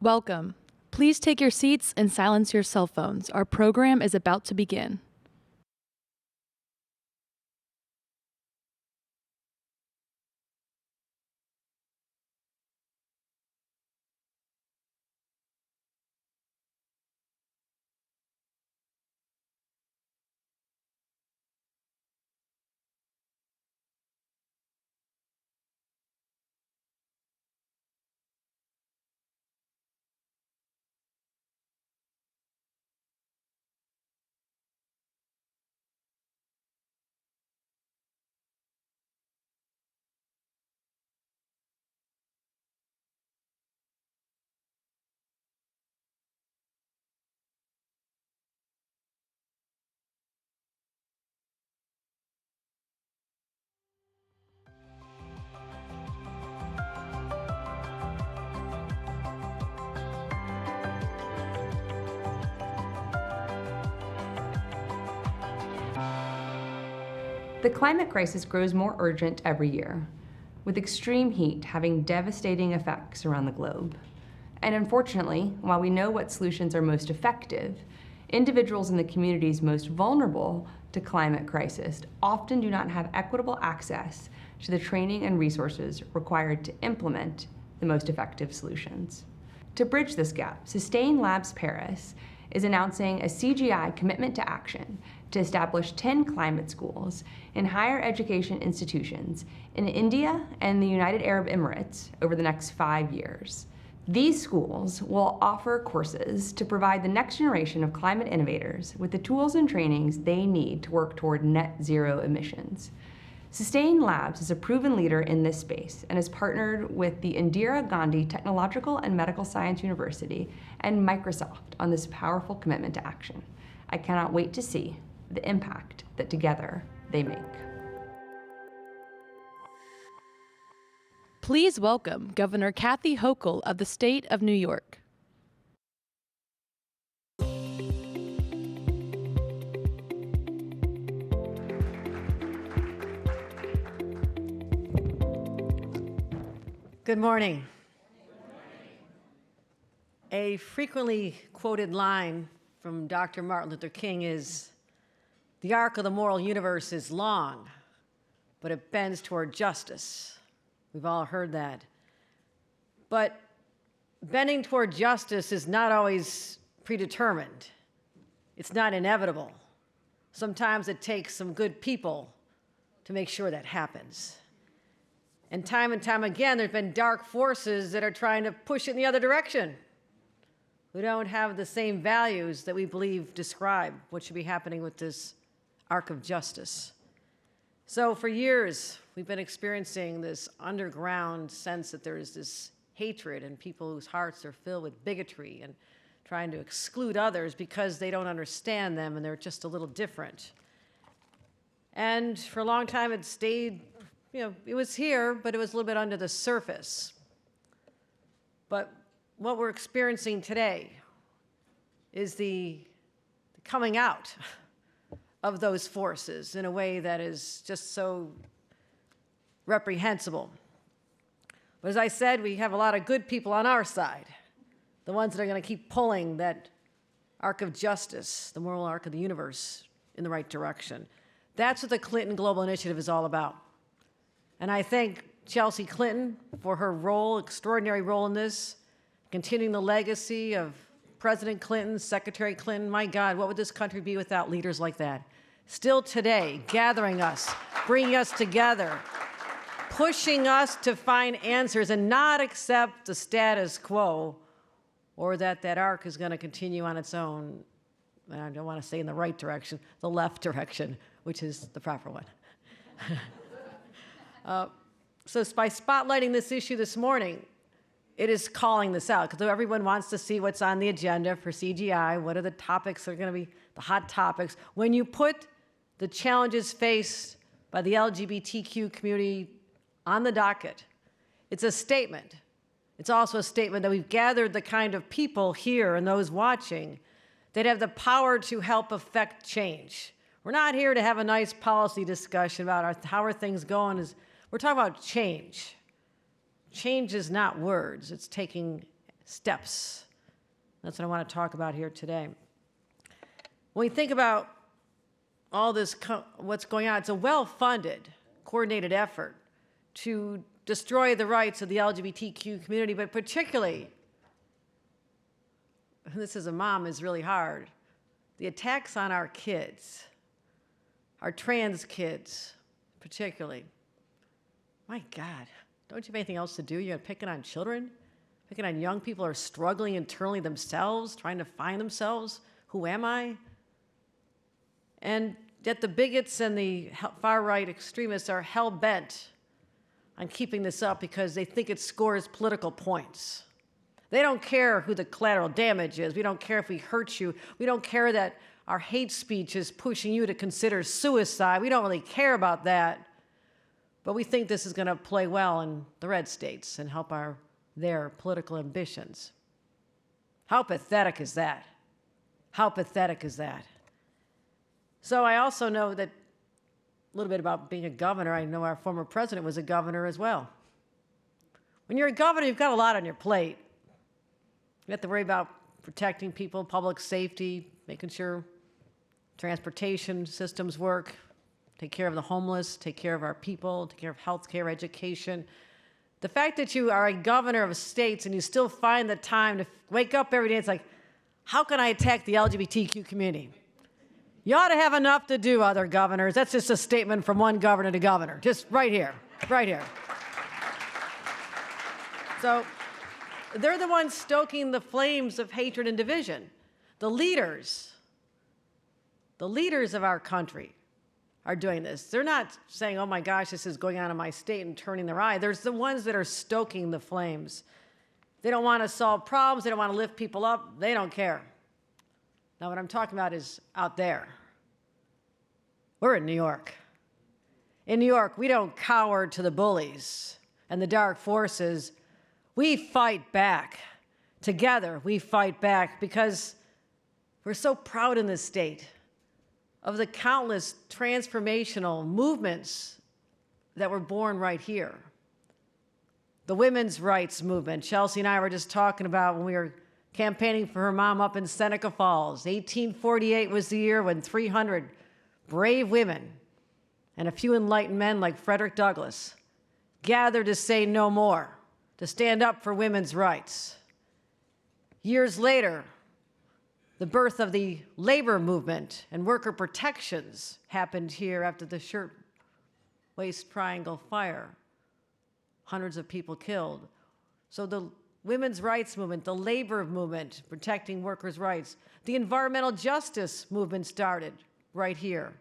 Welcome. Please take your seats and silence your cell phones. Our program is about to begin. The climate crisis grows more urgent every year, with extreme heat having devastating effects around the globe. And unfortunately, while we know what solutions are most effective, individuals in the communities most vulnerable to climate crisis often do not have equitable access to the training and resources required to implement the most effective solutions. To bridge this gap, Sustain Labs Paris is announcing a CGI commitment to action to establish 10 climate schools in higher education institutions in India and the United Arab Emirates over the next 5 years. These schools will offer courses to provide the next generation of climate innovators with the tools and trainings they need to work toward net zero emissions. Sustain Labs is a proven leader in this space and has partnered with the Indira Gandhi Technological and Medical Science University and Microsoft on this powerful commitment to action. I cannot wait to see the impact that together they make. Please welcome Governor Kathy Hochul of the state of New York. Good morning. A frequently quoted line from Dr. Martin Luther King is, "The arc of the moral universe is long, but it bends toward justice." We've all heard that. But bending toward justice is not always predetermined. It's not inevitable. Sometimes it takes some good people to make sure that happens. And time again, there's been dark forces that are trying to push it in the other direction, who don't have the same values that we believe describe what should be happening with this arc of justice. So for years, we've been experiencing this underground sense that there is this hatred and people whose hearts are filled with bigotry and trying to exclude others because they don't understand them and they're just a little different. And for a long time, it stayed, it was here, but it was a little bit under the surface. But what we're experiencing today is the coming out of those forces in a way that is just so reprehensible. But as I said, we have a lot of good people on our side, the ones that are going to keep pulling that arc of justice, the moral arc of the universe, in the right direction. That's what the Clinton Global Initiative is all about. And I thank Chelsea Clinton for her role, extraordinary role in this, continuing the legacy of President Clinton, Secretary Clinton. My God, what would this country be without leaders like that? Still today, gathering us, bringing us together, pushing us to find answers and not accept the status quo or that arc is going to continue on its own. I don't want to say in the right direction, the left direction, which is the proper one. So by spotlighting this issue this morning, it is calling this out, because everyone wants to see what's on the agenda for CGI, what are the topics that are going to be the hot topics. When you put the challenges faced by the LGBTQ community on the docket, it's a statement. It's also a statement that we've gathered the kind of people here and those watching that have the power to help affect change. We're not here to have a nice policy discussion about how are things going. We're talking about change. Change is not words. It's taking steps. That's what I want to talk about here today. When we think about all this, what's going on, it's a well-funded, coordinated effort to destroy the rights of the LGBTQ community, but particularly, and this as a mom is really hard, the attacks on our kids, our trans kids particularly. My God, don't you have anything else to do? You're picking on children? Picking on young people who are struggling internally themselves, trying to find themselves. Who am I? And yet the bigots and the far-right extremists are hell-bent on keeping this up because they think it scores political points. They don't care who the collateral damage is. We don't care if we hurt you. We don't care that our hate speech is pushing you to consider suicide. We don't really care about that. But we think this is going to play well in the red states and help their political ambitions. How pathetic is that? How pathetic is that? So I also know that a little bit about being a governor. I know our former president was a governor as well. When you're a governor, you've got a lot on your plate. You have to worry about protecting people, public safety, making sure transportation systems work, take care of the homeless, take care of our people, take care of healthcare, education. The fact that you are a governor of states and you still find the time to wake up every day, it's like, how can I attack the LGBTQ community? You ought to have enough to do, other governors. That's just a statement from one governor to governor, just right here, right here. So they're the ones stoking the flames of hatred and division. The leaders of our country are doing this. They're not saying, oh my gosh, this is going on in my state and turning their eye. There's the ones that are stoking the flames. They don't want to solve problems. They don't want to lift people up. They don't care. Now, what I'm talking about is out there. We're in New York. In New York, we don't cower to the bullies and the dark forces. We fight back. Together, we fight back because we're so proud in this state of the countless transformational movements that were born right here. The women's rights movement, Chelsea and I were just talking about when we were campaigning for her mom up in Seneca Falls. 1848 was the year when 300 brave women and a few enlightened men like Frederick Douglass gathered to say no more, to stand up for women's rights. Years later, the birth of the labor movement and worker protections happened here after the Shirtwaist Triangle fire. Hundreds of people killed. So the women's rights movement, the labor movement, protecting workers' rights, the environmental justice movement started right here.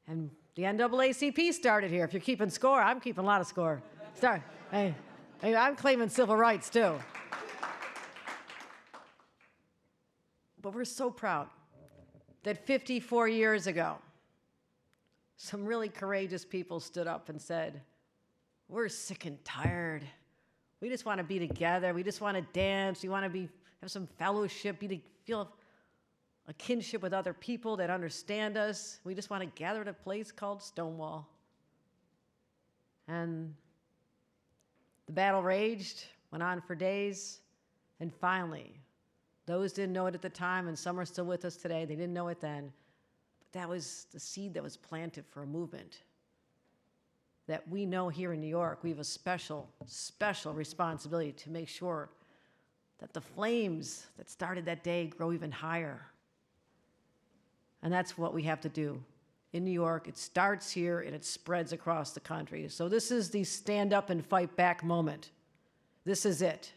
And the NAACP started here. If you're keeping score, I'm keeping a lot of score. Hey, I'm claiming civil rights too. But we're so proud that 54 years ago, some really courageous people stood up and said, we're sick and tired. We just want to be together. We just want to dance. We want to have some fellowship, feel a kinship with other people that understand us. We just want to gather at a place called Stonewall. And the battle raged, went on for days, and finally, those didn't know it at the time, and some are still with us today. They didn't know it then. But that was the seed that was planted for a movement that we know here in New York. We have a special, special responsibility to make sure that the flames that started that day grow even higher. And that's what we have to do. In New York, it starts here and it spreads across the country. So this is the stand up and fight back moment. This is it.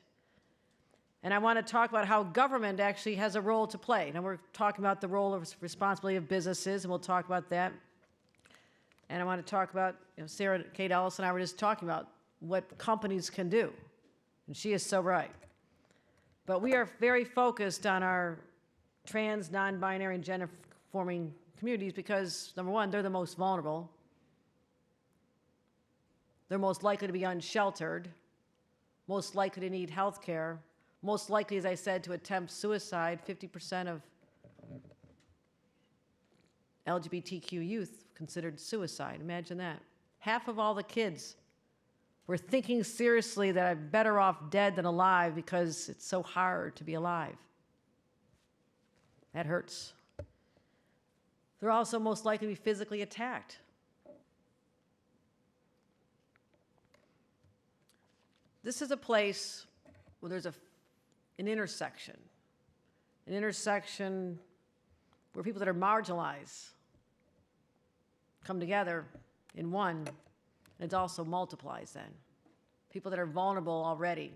And I want to talk about how government actually has a role to play. Now we're talking about the role of responsibility of businesses, and we'll talk about that. And I want to talk about, Sarah Kate Ellis and I were just talking about what companies can do. And she is so right. But we are very focused on our trans, non-binary, and gender-forming communities because, number one, they're the most vulnerable. They're most likely to be unsheltered, most likely to need health care, most likely, as I said, to attempt suicide. 50% of LGBTQ youth considered suicide. Imagine that. Half of all the kids We're thinking seriously that I'm better off dead than alive because it's so hard to be alive. That hurts. They're also most likely to be physically attacked. This is a place where there's an intersection where people that are marginalized come together in one, and it also multiplies then. People that are vulnerable already,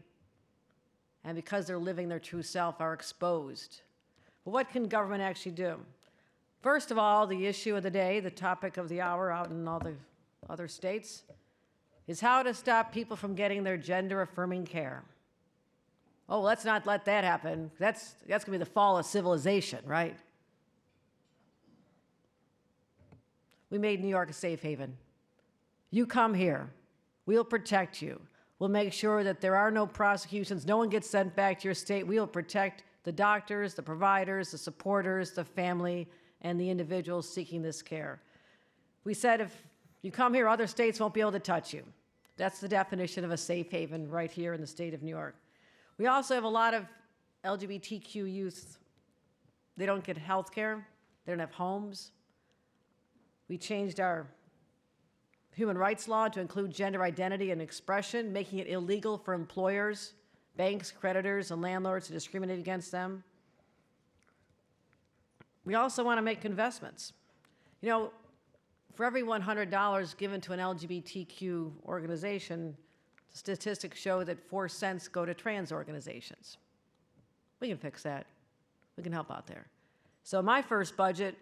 and because they're living their true self, are exposed. But what can government actually do? First of all, the issue of the day, the topic of the hour out in all the other states, is how to stop people from getting their gender-affirming care. Oh, let's not let that happen. That's going to be the fall of civilization, right? We made New York a safe haven. You come here. We'll protect you. We'll make sure that there are no prosecutions. No one gets sent back to your state. We'll protect the doctors, the providers, the supporters, the family, and the individuals seeking this care. We said if you come here, other states won't be able to touch you. That's the definition of a safe haven right here in the state of New York. We also have a lot of LGBTQ youth. They don't get health care. They don't have homes. We changed our human rights law to include gender identity and expression, making it illegal for employers, banks, creditors, and landlords to discriminate against them. We also want to make investments. You know, for every $100 given to an LGBTQ organization, statistics show that 4 cents go to trans organizations. We can fix that. We can help out there. So my first budget,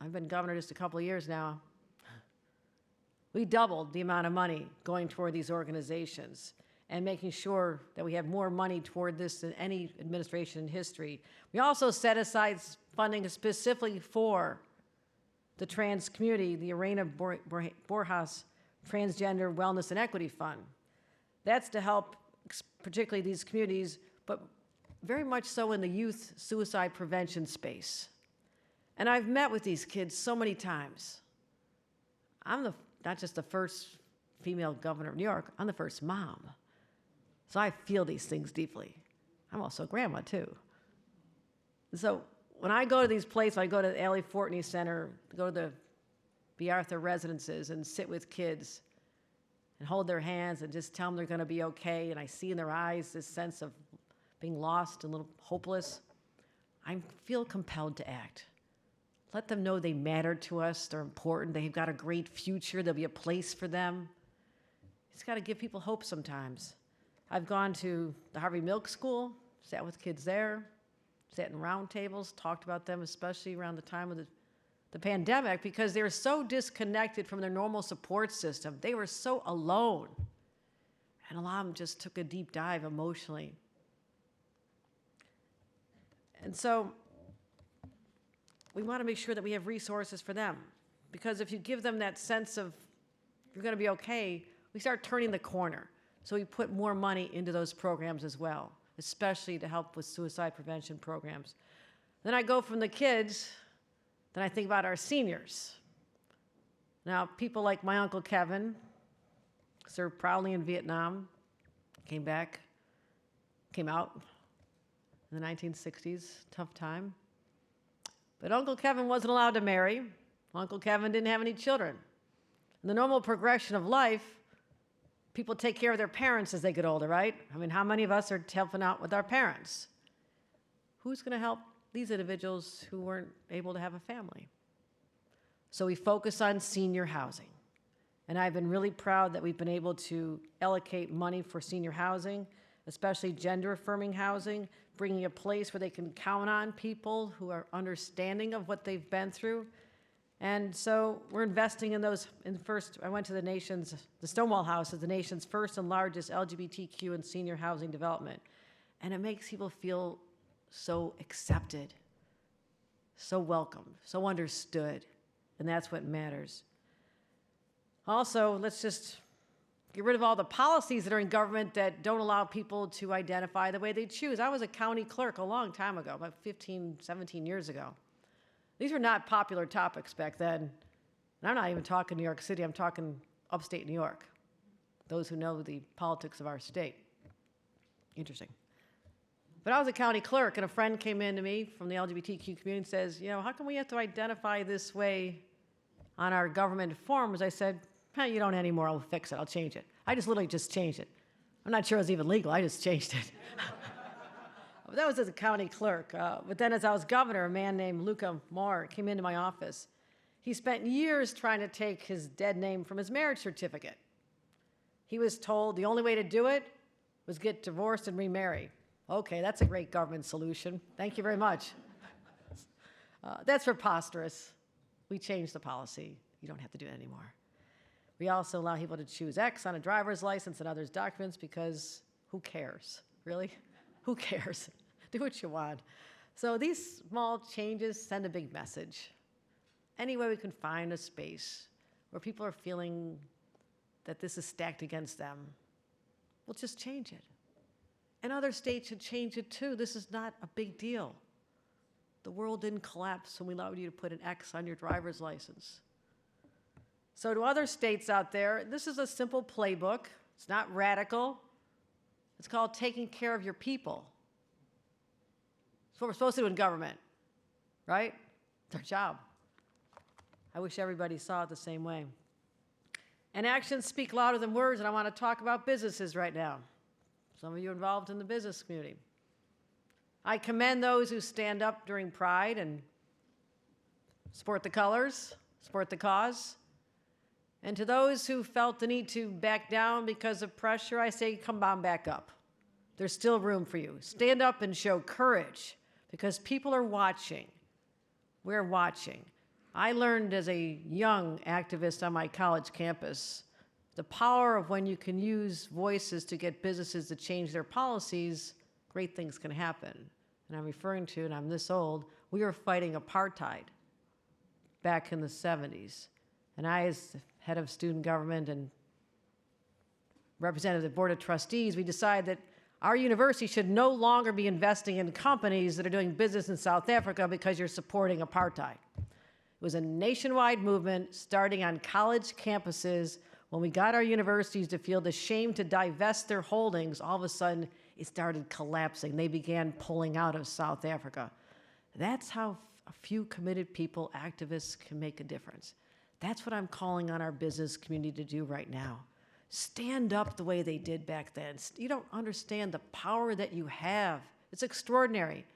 I've been governor just a couple of years now, we doubled the amount of money going toward these organizations and making sure that we have more money toward this than any administration in history. We also set aside funding specifically for the trans community, the Arena Borjas Transgender Wellness and Equity Fund. That's to help particularly these communities, but very much so in the youth suicide prevention space. And I've met with these kids so many times. I'm not just the first female governor of New York, I'm the first mom. So I feel these things deeply. I'm also a grandma too. So when I go to these places, I go to the Allie Fortney Center, go to the B. Arthur residences and sit with kids and hold their hands and just tell them they're going to be okay. And I see in their eyes this sense of being lost and a little hopeless. I feel compelled to act. Let them know they matter to us, they're important, they've got a great future, there'll be a place for them. It's got to give people hope sometimes. I've gone to the Harvey Milk School, sat with kids there, sat in round tables, talked about them, especially around the time of the pandemic, because they were so disconnected from their normal support system. They were so alone. And a lot of them just took a deep dive emotionally. And so we want to make sure that we have resources for them, because if you give them that sense of you're going to be okay, we start turning the corner. So we put more money into those programs as well, especially to help with suicide prevention programs. Then I go from the kids, then I think about our seniors. Now, people like my Uncle Kevin served proudly in Vietnam, came back, came out in the 1960s, tough time. But Uncle Kevin wasn't allowed to marry. Uncle Kevin didn't have any children. In the normal progression of life, people take care of their parents as they get older, right? I mean, how many of us are helping out with our parents? Who's going to help these individuals who weren't able to have a family? So we focus on senior housing. And I've been really proud that we've been able to allocate money for senior housing, especially gender-affirming housing, bringing a place where they can count on people who are understanding of what they've been through. And so we're investing in those. I went to the Stonewall House is the nation's first and largest LGBTQ and senior housing development. And it makes people feel so accepted, so welcomed, so understood. And that's what matters. Also, let's just get rid of all the policies that are in government that don't allow people to identify the way they choose. I was a county clerk a long time ago, about 15, 17 years ago. These were not popular topics back then. And I'm not even talking New York City, I'm talking upstate New York. those who know the politics of our state. Interesting. But I was a county clerk, and a friend came in to me from the LGBTQ community and says, how come we have to identify this way on our government forms? I said, you don't anymore, I'll fix it, I'll change it. I just literally just changed it. I'm not sure it was even legal, I just changed it. But that was as a county clerk. But then as I was governor, a man named Luca Moore came into my office. He spent years trying to take his dead name from his marriage certificate. He was told the only way to do it was get divorced and remarry. Okay, that's a great government solution. Thank you very much. That's preposterous. We changed the policy. You don't have to do it anymore. We also allow people to choose X on a driver's license and others' documents because who cares? Really? Who cares? Do what you want. So these small changes send a big message. Any way we can find a space where people are feeling that this is stacked against them, we'll just change it. And other states should change it too. This is not a big deal. The world didn't collapse when we allowed you to put an X on your driver's license. So to other states out there, this is a simple playbook. It's not radical. It's called taking care of your people. It's what we're supposed to do in government, right? It's our job. I wish everybody saw it the same way. And actions speak louder than words, and I want to talk about businesses right now. Some of you involved in the business community. I commend those who stand up during Pride and support the colors, support the cause. And to those who felt the need to back down because of pressure, I say, come on back up. There's still room for you. Stand up and show courage because people are watching. We're watching. I learned as a young activist on my college campus the power of when you can use voices to get businesses to change their policies, great things can happen. And I'm referring to, and I'm this old, we were fighting apartheid back in the 70s. And I, as head of student government and representative of the board of trustees, we decided that our university should no longer be investing in companies that are doing business in South Africa because you're supporting apartheid. It was a nationwide movement starting on college campuses. When we got our universities to feel the shame to divest their holdings, all of a sudden it started collapsing. They began pulling out of South Africa. That's how a few committed people, activists, can make a difference. That's what I'm calling on our business community to do right now. Stand up the way they did back then. You don't understand the power that you have. It's extraordinary.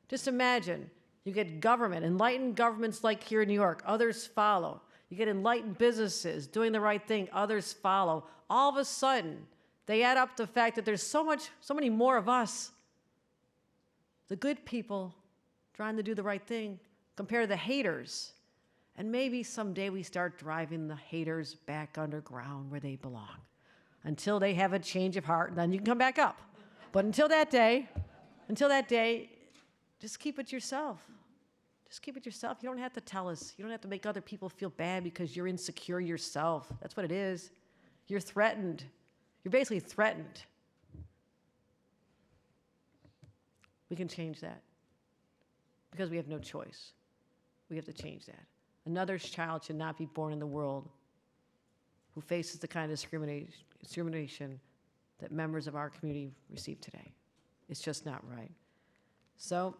Just imagine, you get government, enlightened governments like here in New York, others follow. You get enlightened businesses doing the right thing, others follow. All of a sudden, they add up the fact that there's so many more of us, the good people trying to do the right thing, compared to the haters. And maybe someday we start driving the haters back underground where they belong. Until they have a change of heart, then you can come back up. But until that day, just keep it yourself. Just keep it yourself. You don't have to tell us. You don't have to make other people feel bad because you're insecure yourself. That's what it is. You're threatened. You're basically threatened. We can change that because we have no choice. We have to change that. Another child should not be born in the world who faces the kind of discrimination that members of our community receive today. It's just not right. So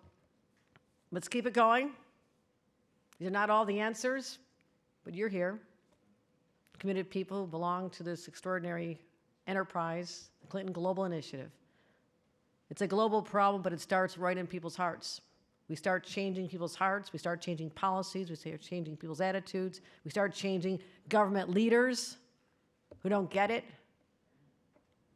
let's keep it going. These are not all the answers, but you're here. Committed people who belong to this extraordinary enterprise, the Clinton Global Initiative. It's a global problem, but it starts right in people's hearts. We start changing people's hearts. We start changing policies. We start changing people's attitudes. We start changing government leaders who don't get it.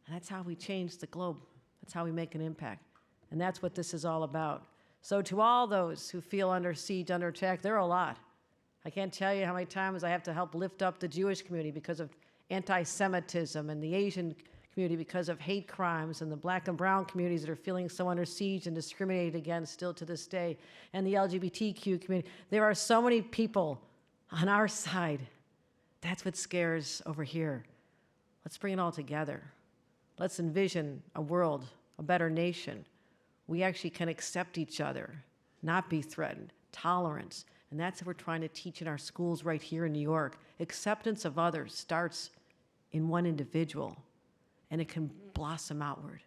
And that's how we change the globe. That's how we make an impact. And that's what this is all about. So to all those who feel under siege, under attack, there are a lot. I can't tell you how many times I have to help lift up the Jewish community because of anti-Semitism and the Asian community because of hate crimes and the black and brown communities that are feeling so under siege and discriminated against still to this day, and the LGBTQ community. There are so many people on our side. That's what scares over here. Let's bring it all together. Let's envision a world, a better nation. We actually can accept each other, not be threatened, tolerance. And that's what we're trying to teach in our schools right here in New York. Acceptance of others starts in one individual, and it can blossom outward.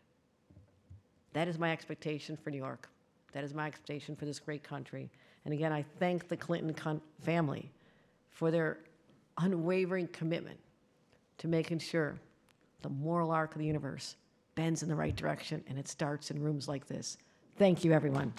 That is my expectation for New York. That is my expectation for this great country. And again, I thank the Clinton family for their unwavering commitment to making sure the moral arc of the universe bends in the right direction, and it starts in rooms like this. Thank you, everyone.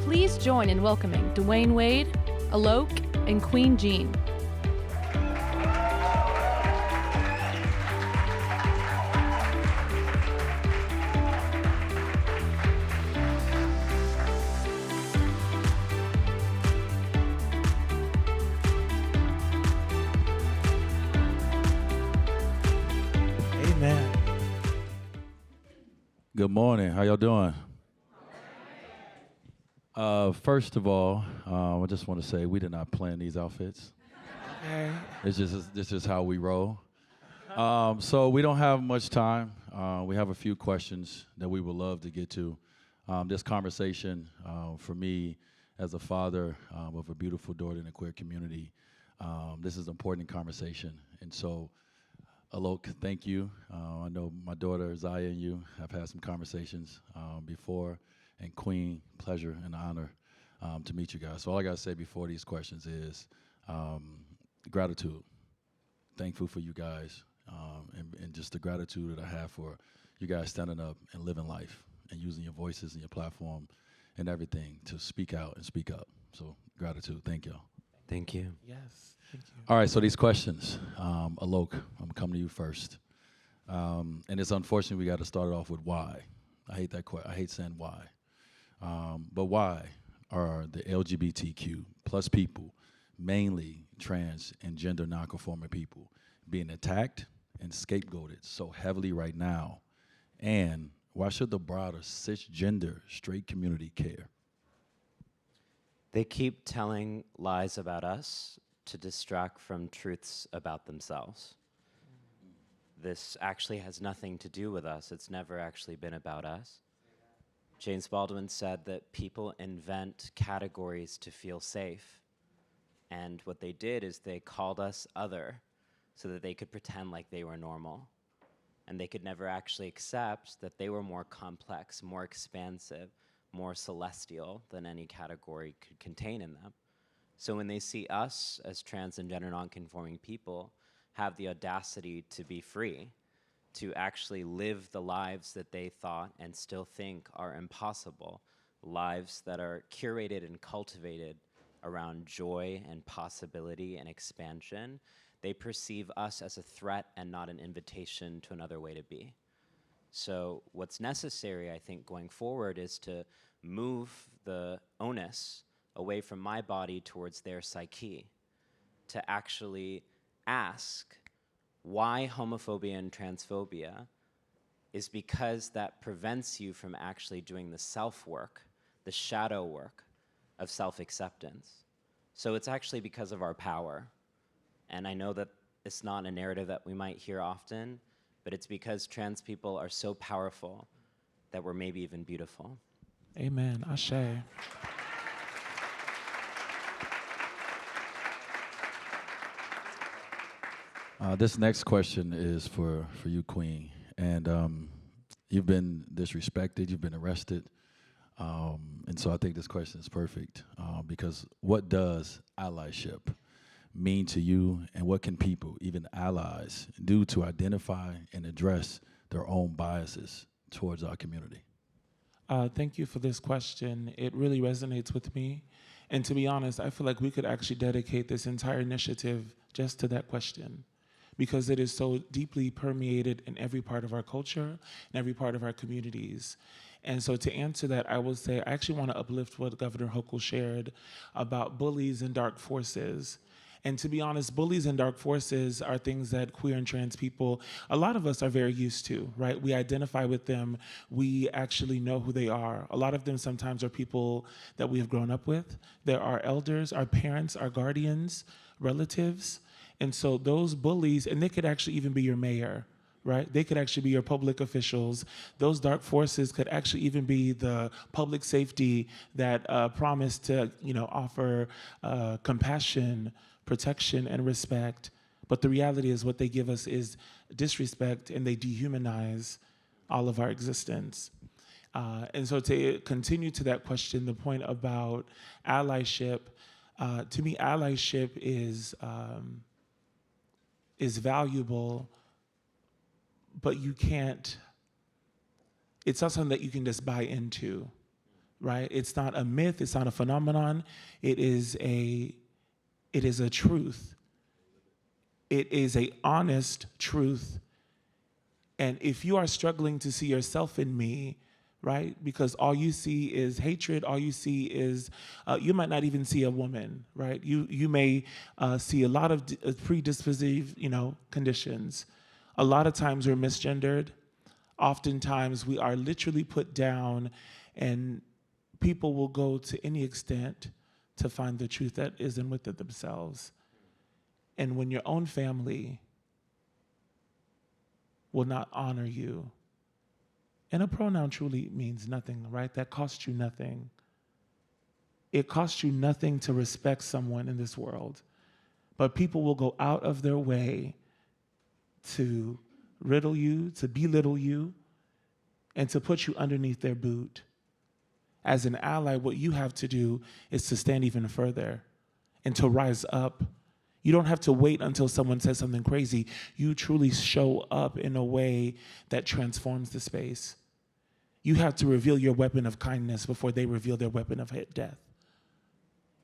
Please join in welcoming Dwayne Wade, Alok, and Queen Jean. Amen. Good morning. How y'all doing? First of all, I just want to say we did not plan these outfits. Okay. This is how we roll. So we don't have much time. We have a few questions that we would love to get to. This conversation, for me, as a father of a beautiful daughter in the queer community, this is an important conversation. And so, Alok, thank you. I know my daughter, Zaya, and you have had some conversations before. And Queen, pleasure and honor to meet you guys. So all I got to say before these questions is gratitude. Thankful for you guys and just the gratitude that I have for you guys standing up and living life and using your voices and your platform and everything to speak out and speak up. So gratitude. Thank y'all. Thank you. Yes, thank you. All right, so these questions. Alok, I'm coming to you first. And it's unfortunate we got to start it off with why. I hate that I hate saying why. But why are the LGBTQ plus people, mainly trans and gender nonconforming people, being attacked and scapegoated so heavily right now? And why should the broader cisgender straight community care? They keep telling lies about us to distract from truths about themselves. This actually has nothing to do with us. It's never actually been about us. James Baldwin said that people invent categories to feel safe. And what they did is they called us other so that they could pretend like they were normal. And they could never actually accept that they were more complex, more expansive, more celestial than any category could contain in them. So when they see us as trans and gender nonconforming people have the audacity to be free, to actually live the lives that they thought and still think are impossible, lives that are curated and cultivated around joy and possibility and expansion, they perceive us as a threat and not an invitation to another way to be. So what's necessary, I think, going forward is to move the onus away from my body towards their psyche, to actually ask why homophobia and transphobia is because that prevents you from actually doing the self-work, the shadow work of self-acceptance. So it's actually because of our power. And I know that it's not a narrative that we might hear often, but it's because trans people are so powerful that we're maybe even beautiful. Amen. Ashe. This next question is for you, Queen. And you've been disrespected, you've been arrested. And so I think this question is perfect because what does allyship mean to you, and what can people, even allies, do to identify and address their own biases towards our community? Thank you for this question. It really resonates with me. And to be honest, I feel like we could actually dedicate this entire initiative just to that question, because it is so deeply permeated in every part of our culture and every part of our communities. And so to answer that, I will say I actually want to uplift what Governor Hochul shared about bullies and dark forces. And to be honest, bullies and dark forces are things that queer and trans people, a lot of us are very used to, right? We identify with them. We actually know who they are. A lot of them sometimes are people that we have grown up with. There are elders, our parents, our guardians, relatives. And so those bullies, and they could actually even be your mayor, right? They could actually be your public officials. Those dark forces could actually even be the public safety that promise to, offer compassion, protection, and respect. But the reality is what they give us is disrespect, and they dehumanize all of our existence. And so to continue to that question, the point about allyship, to me, allyship is valuable, but you can't, it's not something that you can just buy into, right? It's not a myth, it's not a phenomenon, it is a truth. It is a honest truth. And if you are struggling to see yourself in me, right? Because all you see is hatred, all you see is, you might not even see a woman, right? You may see a lot of predispositive, conditions. A lot of times we're misgendered. Oftentimes we are literally put down, and people will go to any extent to find the truth that isn't within themselves. And when your own family will not honor you, and a pronoun truly means nothing, right? That costs you nothing. It costs you nothing to respect someone in this world, but people will go out of their way to riddle you, to belittle you, and to put you underneath their boot. As an ally, what you have to do is to stand even further and to rise up. You don't have to wait until someone says something crazy. You truly show up in a way that transforms the space. You have to reveal your weapon of kindness before they reveal their weapon of death.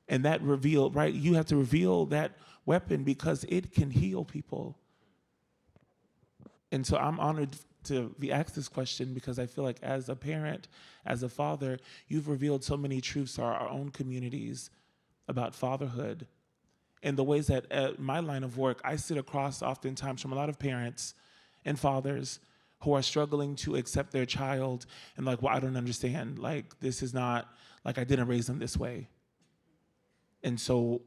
And that reveal, right? You have to reveal that weapon because it can heal people. And so I'm honored to be asked this question because I feel like as a parent, as a father, you've revealed so many truths to our own communities about fatherhood. In the ways that at my line of work, I sit across oftentimes from a lot of parents and fathers who are struggling to accept their child and like, well, I don't understand. Like, this is not, like, I didn't raise them this way. And so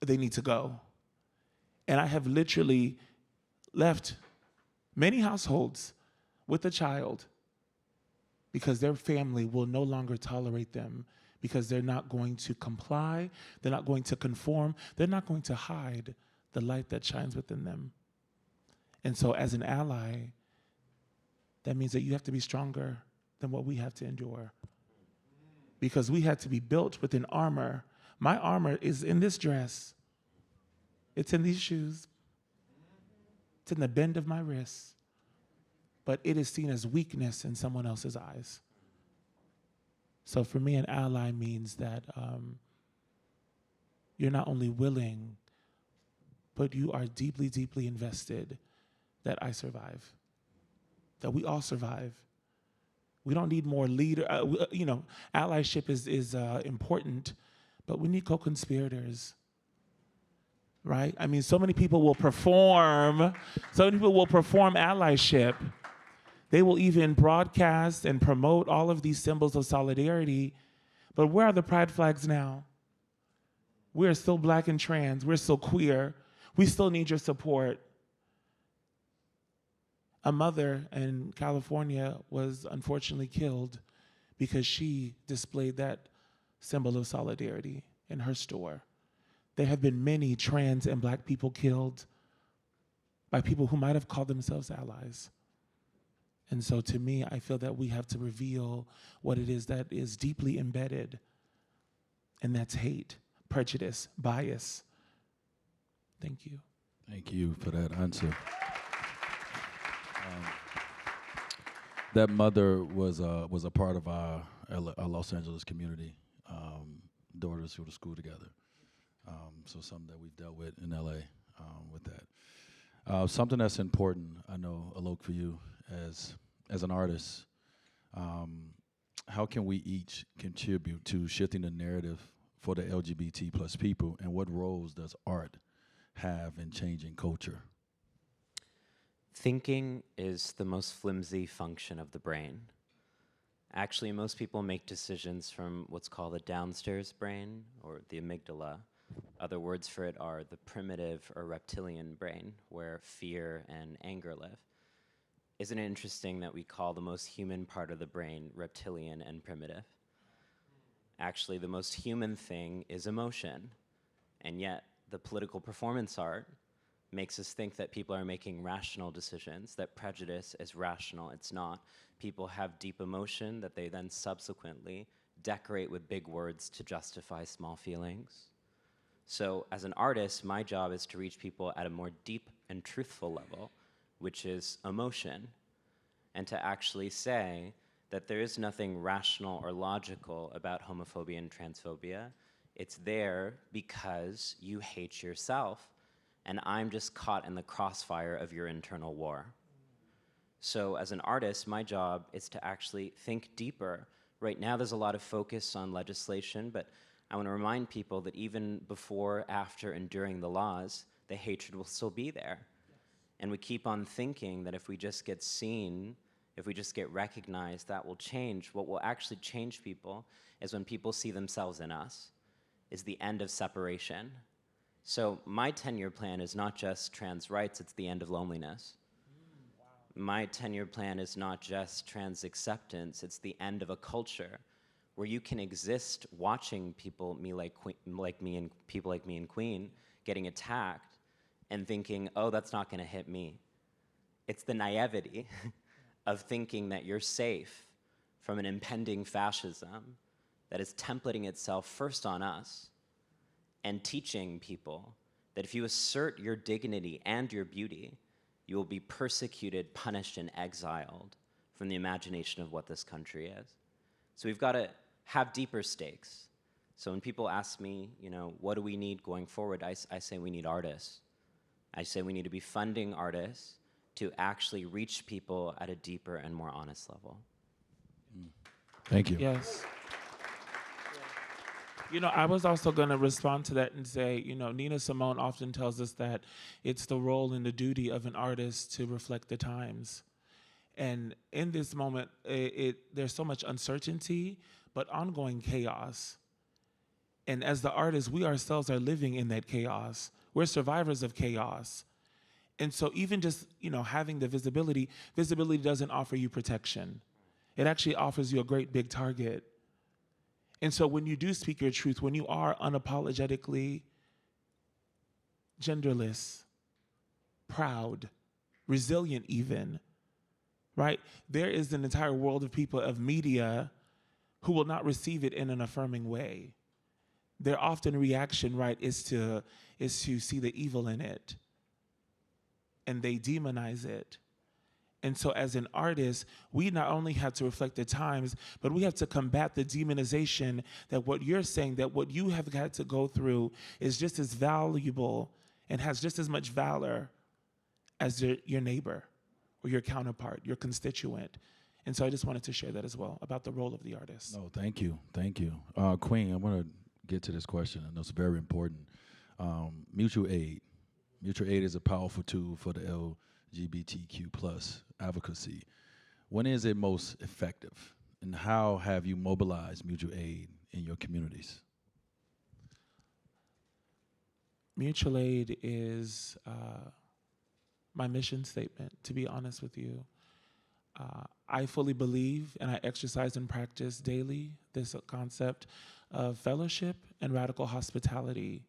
they need to go. And I have literally left many households with a child because their family will no longer tolerate them because they're not going to comply, they're not going to conform, they're not going to hide the light that shines within them. And so as an ally, that means that you have to be stronger than what we have to endure. Because we had to be built with an armor. My armor is in this dress. It's in these shoes. It's in the bend of my wrists. But it is seen as weakness in someone else's eyes. So for me, an ally means that you're not only willing, but you are deeply, deeply invested that I survive, that we all survive. We don't need more leader. Allyship is important, but we need co-conspirators, right? I mean, so many people will perform allyship. They will even broadcast and promote all of these symbols of solidarity. But where are the pride flags now? We're still black and trans. We're still queer. We still need your support. A mother in California was unfortunately killed because she displayed that symbol of solidarity in her store. There have been many trans and black people killed by people who might have called themselves allies. And so to me, I feel that we have to reveal what it is that is deeply embedded, and that's hate, prejudice, bias. Thank you. Thank you for that answer. That mother was a part of our Los Angeles community, daughters who were to school together. So something that we've dealt with in LA with that. Something that's important, I know, Alok, for you as an artist, how can we each contribute to shifting the narrative for the LGBT plus people, and what roles does art have in changing culture? Thinking is the most flimsy function of the brain. Actually, most people make decisions from what's called the downstairs brain, or the amygdala, Other words for it are the primitive or reptilian brain, where fear and anger live. Isn't it interesting that we call the most human part of the brain reptilian and primitive? Actually, the most human thing is emotion, and yet the political performance art makes us think that people are making rational decisions, that prejudice is rational. It's not. People have deep emotion that they then subsequently decorate with big words to justify small feelings. So as an artist, my job is to reach people at a more deep and truthful level, which is emotion, and to actually say that there is nothing rational or logical about homophobia and transphobia. It's there because you hate yourself, and I'm just caught in the crossfire of your internal war. So as an artist, my job is to actually think deeper. Right now, there's a lot of focus on legislation, but I want to remind people that even before, after, and during the laws, the hatred will still be there. And we keep on thinking that if we just get seen, if we just get recognized, that will change. What will actually change people is when people see themselves in us, is the end of separation. So my 10-year plan is not just trans rights, it's the end of loneliness. My 10-year plan is not just trans acceptance, it's the end of a culture where you can exist watching people like me and people like me and Queen getting attacked and thinking, oh, that's not gonna hit me. It's the naivety of thinking that you're safe from an impending fascism that is templating itself first on us and teaching people that if you assert your dignity and your beauty, you will be persecuted, punished, and exiled from the imagination of what this country is. So we've got to have deeper stakes. So when people ask me, you know, what do we need going forward, I say we need artists. I say we need to be funding artists to actually reach people at a deeper and more honest level. Thank you. Yes. You know, I was also going to respond to that and say, you know, Nina Simone often tells us that it's the role and the duty of an artist to reflect the times. And in this moment, there's so much uncertainty, but ongoing chaos. And as the artists, we ourselves are living in that chaos. We're survivors of chaos. And so even just, you know, having the visibility doesn't offer you protection. It actually offers you a great big target. And so when you do speak your truth, when you are unapologetically genderless, proud, resilient even, right? There is an entire world of people, of media, who will not receive it in an affirming way. Their often reaction, right, is to see the evil in it. And they demonize it. And so as an artist, we not only have to reflect the times, but we have to combat the demonization that what you're saying, that what you have had to go through is just as valuable and has just as much valor as your neighbor or your counterpart, your constituent. And so I just wanted to share that as well about the role of the artist. No, thank you. Thank you. Queen, I want to get to this question. I know it's very important. Mutual aid. Mutual aid is a powerful tool for the LGBTQ plus advocacy. When is it most effective? And how have you mobilized mutual aid in your communities? Mutual aid is my mission statement, to be honest with you. I fully believe and I exercise and practice daily this concept of fellowship and radical hospitality.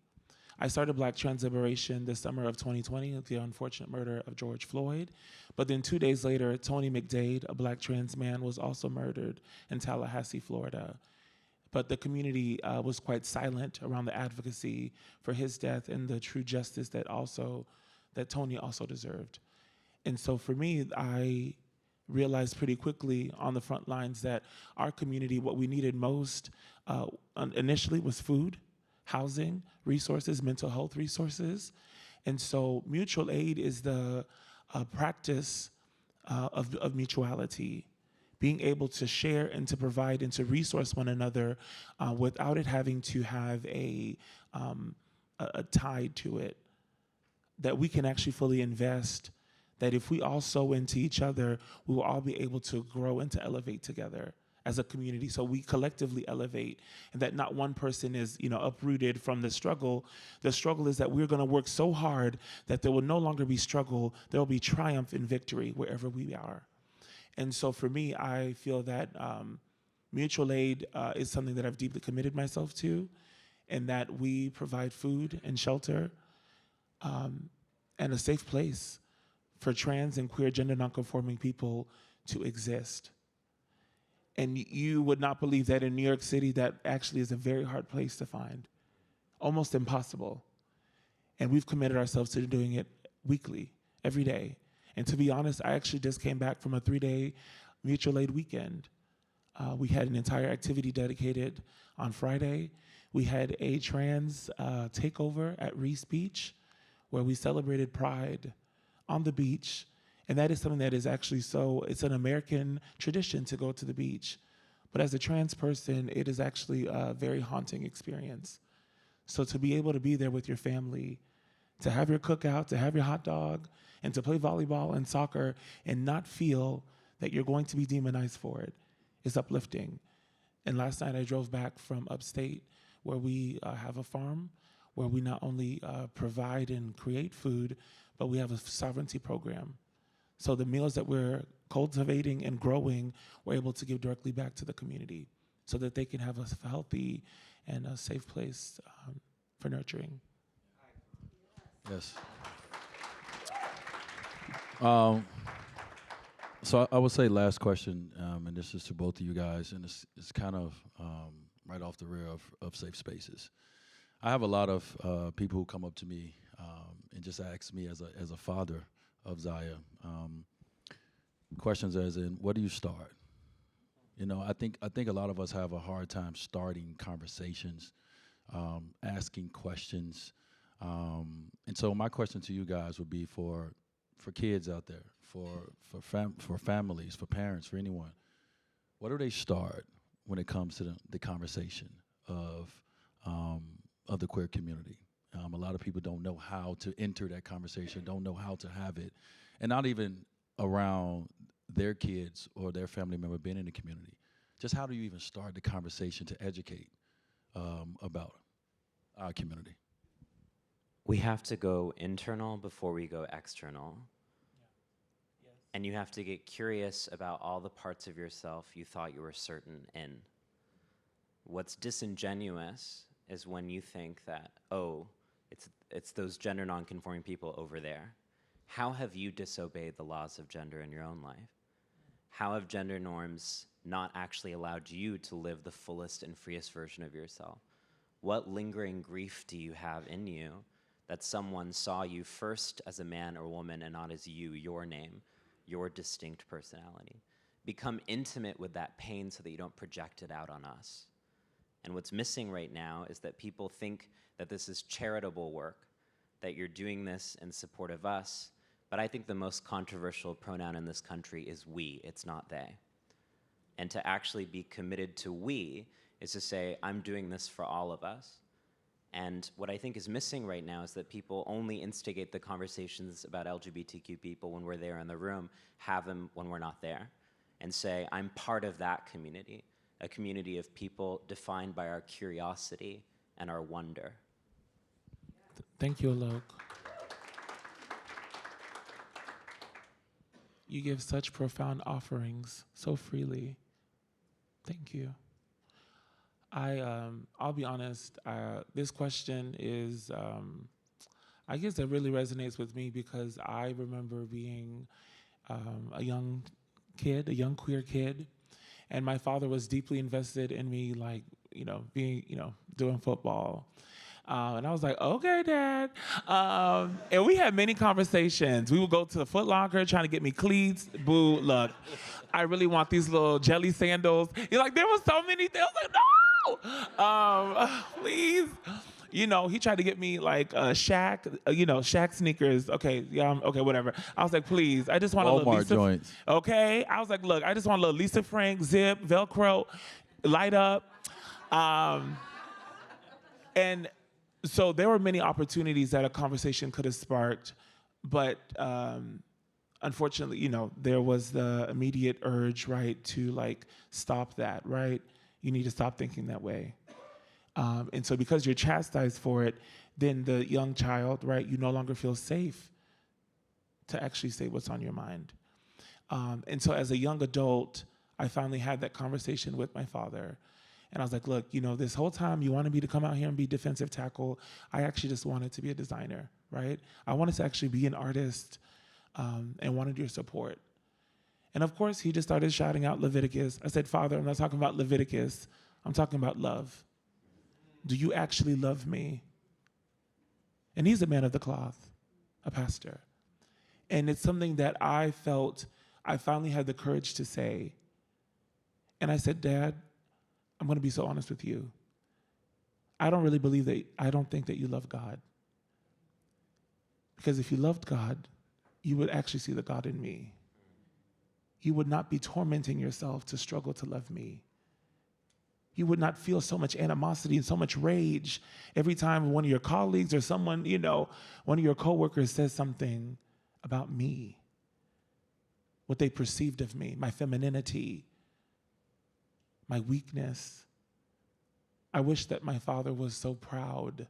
I started Black Trans Liberation this summer of 2020 with the unfortunate murder of George Floyd. But then 2 days later, Tony McDade, a Black trans man, was also murdered in Tallahassee, Florida. But the community was quite silent around the advocacy for his death and the true justice that Tony also deserved. And so for me, I realized pretty quickly on the front lines that our community, what we needed most initially was food, housing, resources, mental health resources. And so mutual aid is the practice of mutuality, being able to share and to provide and to resource one another without it having to have a tide to it, that we can actually fully invest, that if we all sow into each other, we will all be able to grow and to elevate together as a community, so we collectively elevate, and that not one person is, uprooted from the struggle. The struggle is that we're going to work so hard that there will no longer be struggle. There will be triumph and victory wherever we are. And so for me, I feel that mutual aid is something that I've deeply committed myself to, and that we provide food and shelter and a safe place for trans and queer gender nonconforming people to exist. And you would not believe that in New York City, that actually is a very hard place to find, almost impossible. And we've committed ourselves to doing it weekly, every day. And to be honest, I actually just came back from a 3-day mutual aid weekend. We had an entire activity dedicated on Friday. We had a trans takeover at Reese Beach, where we celebrated Pride on the beach. And that is something that is actually it's an American tradition to go to the beach. But as a trans person, it is actually a very haunting experience. So to be able to be there with your family, to have your cookout, to have your hot dog, and to play volleyball and soccer and not feel that you're going to be demonized for it is uplifting. And last night I drove back from upstate, where we have a farm where we not only provide and create food, but we have a sovereignty program. So the meals that we're cultivating and growing, we're able to give directly back to the community so that they can have a healthy and a safe place for nurturing. Yes. So I would say last question, and this is to both of you guys, and it's kind of right off the rear of safe spaces. I have a lot of people who come up to me and just ask me as a father of Zaya, questions as in, where do you start? I think a lot of us have a hard time starting conversations, asking questions. And so my question to you guys would be for kids out there, for families, for parents, for anyone. Where do they start when it comes to the conversation of the queer community? A lot of people don't know how to enter that conversation, don't know how to have it, and not even around their kids or their family member being in the community. Just how do you even start the conversation to educate about our community? We have to go internal before we go external. Yeah. Yes. And you have to get curious about all the parts of yourself you thought you were certain in. What's disingenuous is when you think that, it's those gender nonconforming people over there. How have you disobeyed the laws of gender in your own life? How have gender norms not actually allowed you to live the fullest and freest version of yourself? What lingering grief do you have in you that someone saw you first as a man or woman and not as you, your name, your distinct personality? Become intimate with that pain so that you don't project it out on us. And what's missing right now is that people think that this is charitable work, that you're doing this in support of us. But I think the most controversial pronoun in this country is we, it's not they. And to actually be committed to we is to say, I'm doing this for all of us. And what I think is missing right now is that people only instigate the conversations about LGBTQ people when we're there in the room, have them when we're not there, and say, I'm part of that community, a community of people defined by our curiosity and our wonder. Thank you, Alok. You give such profound offerings so freely. Thank you. I'll be honest, this question is, I guess it really resonates with me because I remember being a young kid, a young queer kid, and my father was deeply invested in me, like, doing football. And I was like, okay, Dad. And we had many conversations. We would go to the Foot Locker trying to get me cleats. Boo, look, I really want these little jelly sandals. You're like, there was so many things. I was like, no, please. He tried to get me like Shaq sneakers. Okay, yeah, okay, whatever. I was like, please, I just want a little Walmart Lisa. joints. Okay, I was like, look, I just want a little Lisa Frank, zip, Velcro, light up. And so there were many opportunities that a conversation could have sparked, but unfortunately, there was the immediate urge, right, to like stop that, right? You need to stop thinking that way. And so because you're chastised for it, then the young child, right, you no longer feel safe to actually say what's on your mind. And so as a young adult, I finally had that conversation with my father. And I was like, look, this whole time you wanted me to come out here and be defensive tackle. I actually just wanted to be a designer, right? I wanted to actually be an artist and wanted your support. And of course, he just started shouting out Leviticus. I said, Father, I'm not talking about Leviticus. I'm talking about love. Do you actually love me? And he's a man of the cloth, a pastor. And it's something that I felt I finally had the courage to say. And I said, Dad, I'm going to be so honest with you. I don't think that you love God. Because if you loved God, you would actually see the God in me. You would not be tormenting yourself to struggle to love me. You would not feel so much animosity and so much rage every time one of your colleagues or someone, one of your coworkers says something about me, what they perceived of me, my femininity, my weakness. I wish that my father was so proud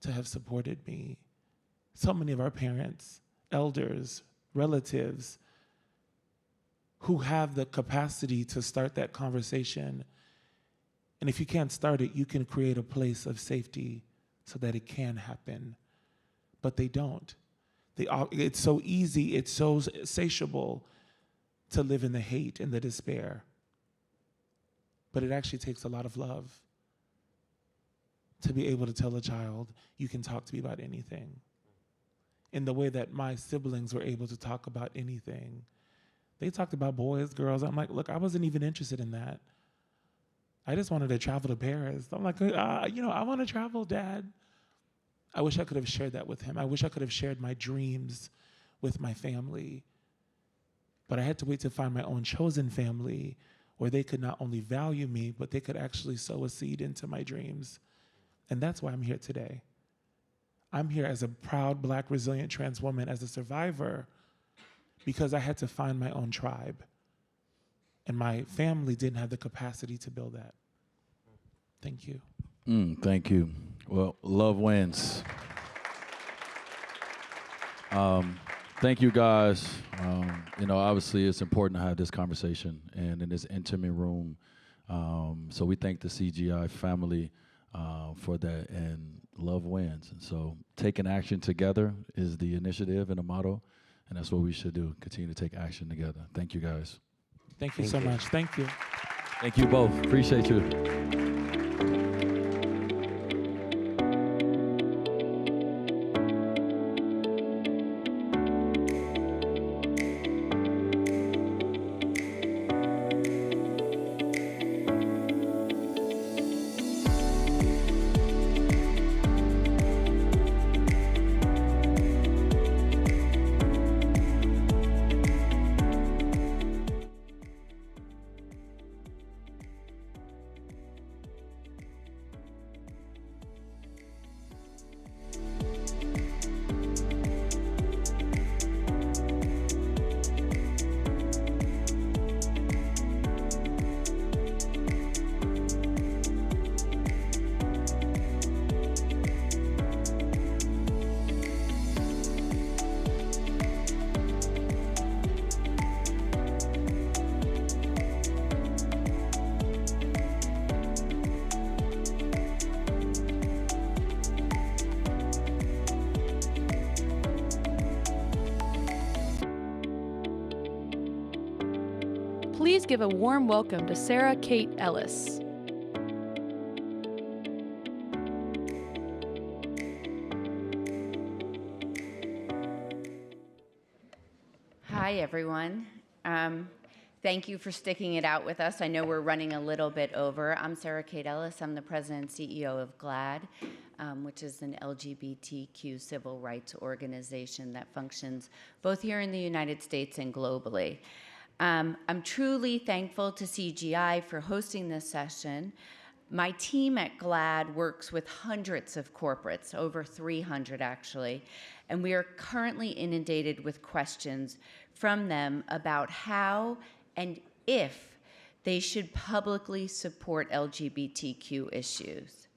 to have supported me. So many of our parents, elders, relatives, who have the capacity to start that conversation. And if you can't start it, you can create a place of safety so that it can happen. But they don't. It's so easy, it's so satiable to live in the hate and the despair. But it actually takes a lot of love to be able to tell a child, you can talk to me about anything. In the way that my siblings were able to talk about anything. They talked about boys, girls. I'm like, look, I wasn't even interested in that. I just wanted to travel to Paris. I'm like, I want to travel, Dad. I wish I could have shared that with him. I wish I could have shared my dreams with my family. But I had to wait to find my own chosen family where they could not only value me, but they could actually sow a seed into my dreams. And that's why I'm here today. I'm here as a proud, Black, resilient trans woman, as a survivor, because I had to find my own tribe. And my family didn't have the capacity to build that. Thank you. Thank you. Well, love wins. Thank you, guys. Obviously it's important to have this conversation and in this intimate room. So we thank the CGI family for that, and love wins. And so taking action together is the initiative and the motto. And that's what we should do, continue to take action together. Thank you, guys. Thank you so much. Thank you. Thank you both. Appreciate you. Please give a warm welcome to Sarah Kate Ellis. Hi, everyone. Thank you for sticking it out with us. I know we're running a little bit over. I'm Sarah Kate Ellis. I'm the president and CEO of GLAD, which is an LGBTQ civil rights organization that functions both here in the United States and globally. I'm truly thankful to CGI for hosting this session. My team at GLAD works with hundreds of corporates, over 300 actually, and we are currently inundated with questions from them about how and if they should publicly support LGBTQ issues.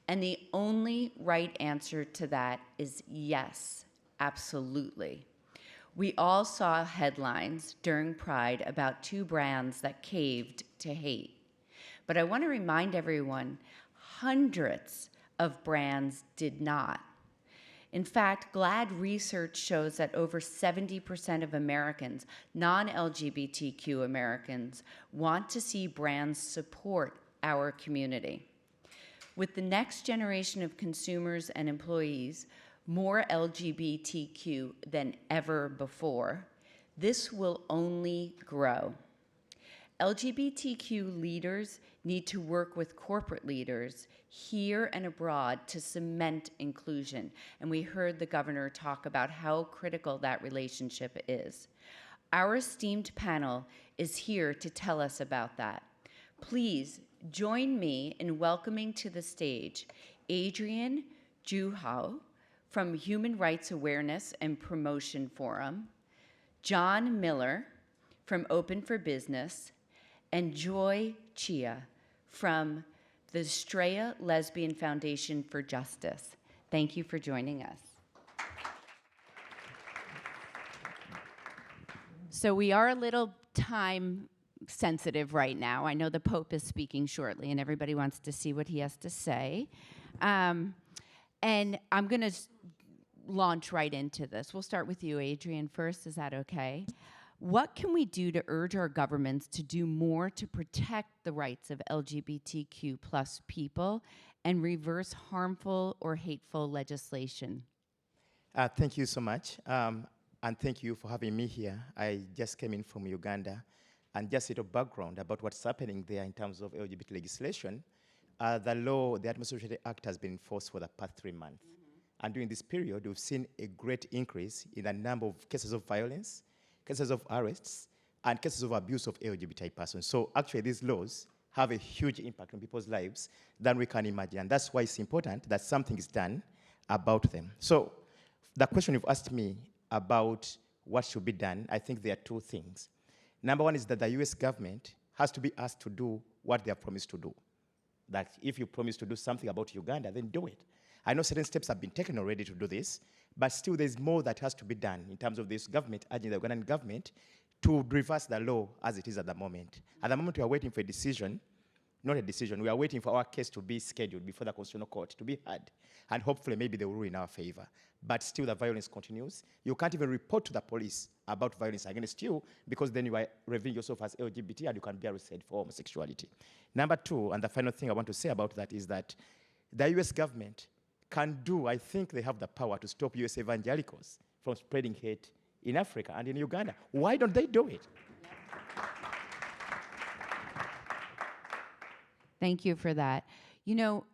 And the only right answer to that is yes, absolutely. We all saw headlines during Pride about 2 brands that caved to hate. But I want to remind everyone, hundreds of brands did not. In fact, GLAD research shows that over 70% of Americans, non-LGBTQ Americans, want to see brands support our community. With the next generation of consumers and employees, more LGBTQ than ever before, this will only grow. LGBTQ leaders need to work with corporate leaders here and abroad to cement inclusion. And we heard the governor talk about how critical that relationship is. Our esteemed panel is here to tell us about that. Please join me in welcoming to the stage Adrian Juhau from Human Rights Awareness and Promotion Forum, John Miller from Open for Business, and Joy Chia from the Estrella Lesbian Foundation for Justice. Thank you for joining us. So we are a little time sensitive right now. I know the Pope is speaking shortly and everybody wants to see what he has to say. And I'm gonna launch right into this. We'll start with you, Adrian, first. Is that okay? What can we do to urge our governments to do more to protect the rights of LGBTQ plus people and reverse harmful or hateful legislation? Thank you so much, and thank you for having me here. I just came in from Uganda, and just a little background about what's happening there in terms of LGBT legislation. The law, the Administrative Act, has been enforced for the past 3 months. And during this period, we've seen a great increase in the number of cases of violence, cases of arrests, and cases of abuse of LGBTI persons. So actually, these laws have a huge impact on people's lives than we can imagine. And that's why it's important that something is done about them. So the question you've asked me about what should be done, I think there are 2 things. Number one is that the US government has to be asked to do what they have promised to do. That if you promise to do something about Uganda, then do it. I know certain steps have been taken already to do this, but still there's more that has to be done in terms of this government, urging the Ugandan government to reverse the law as it is at the moment. At the moment, we are waiting for a decision, not a decision, we are waiting for our case to be scheduled before the Constitutional Court, to be heard, and hopefully maybe they will rule in our favor. But still the violence continues. You can't even report to the police about violence against you because then you are revealing yourself as LGBT and you can be arrested for homosexuality. Number 2, and the final thing I want to say about that is that the US government can do, I think they have the power to stop US evangelicals from spreading hate in Africa and in Uganda. Why don't they do it? Thank you for that. You know,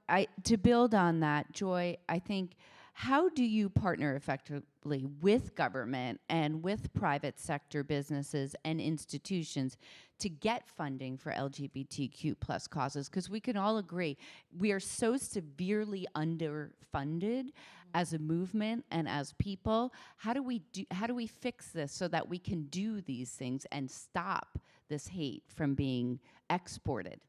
to build on that, Joy, I think, how do you partner effectively with government and with private sector businesses and institutions to get funding for LGBTQ plus causes? Because we can all agree, we are so severely underfunded as a movement and as people. How do we fix this so that we can do these things and stop this hate from being exported?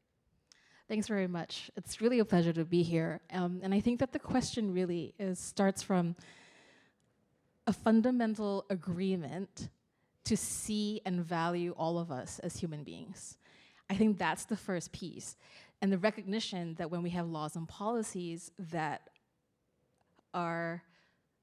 Thanks very much. It's really a pleasure to be here. And I think that the question really starts from a fundamental agreement to see and value all of us as human beings. I think that's the first piece. And the recognition that when we have laws and policies that are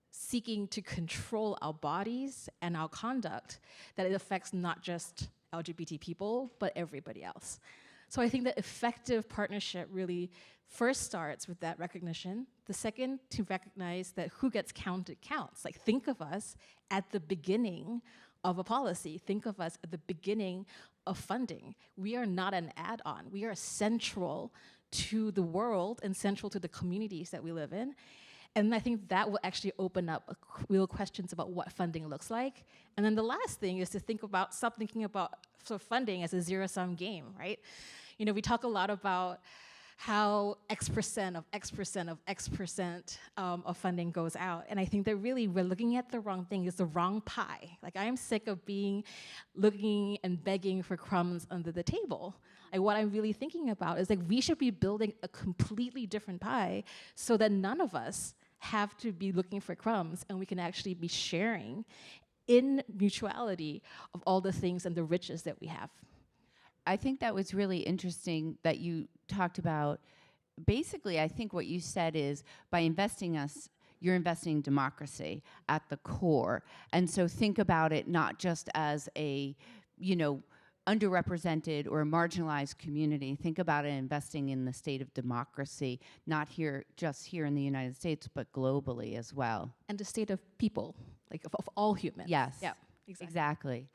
seeking to control our bodies and our conduct, that it affects not just LGBT people, but everybody else. So I think that effective partnership really first starts with that recognition. The second, to recognize that who gets counted counts. Like, think of us at the beginning of a policy. Think of us at the beginning of funding. We are not an add-on. We are central to the world and central to the communities that we live in. And I think that will actually open up real questions about what funding looks like. And then the last thing is to stop thinking about funding as a zero-sum game, right? You know, we talk a lot about how X percent of X percent of X percent of funding goes out. And I think that really we're looking at the wrong thing. It's the wrong pie. Like, I am sick of looking and begging for crumbs under the table. Like, what I'm really thinking about is, like, we should be building a completely different pie so that none of us have to be looking for crumbs, and we can actually be sharing in mutuality of all the things and the riches that we have. I think that was really interesting that you talked about. Basically, I think what you said is, by investing us, you're investing in democracy at the core. And so think about it not just as a, underrepresented or marginalized community. Think about it investing in the state of democracy, not just here in the United States, but globally as well. And the state of people, like of all humans. Yes. Yeah, Exactly.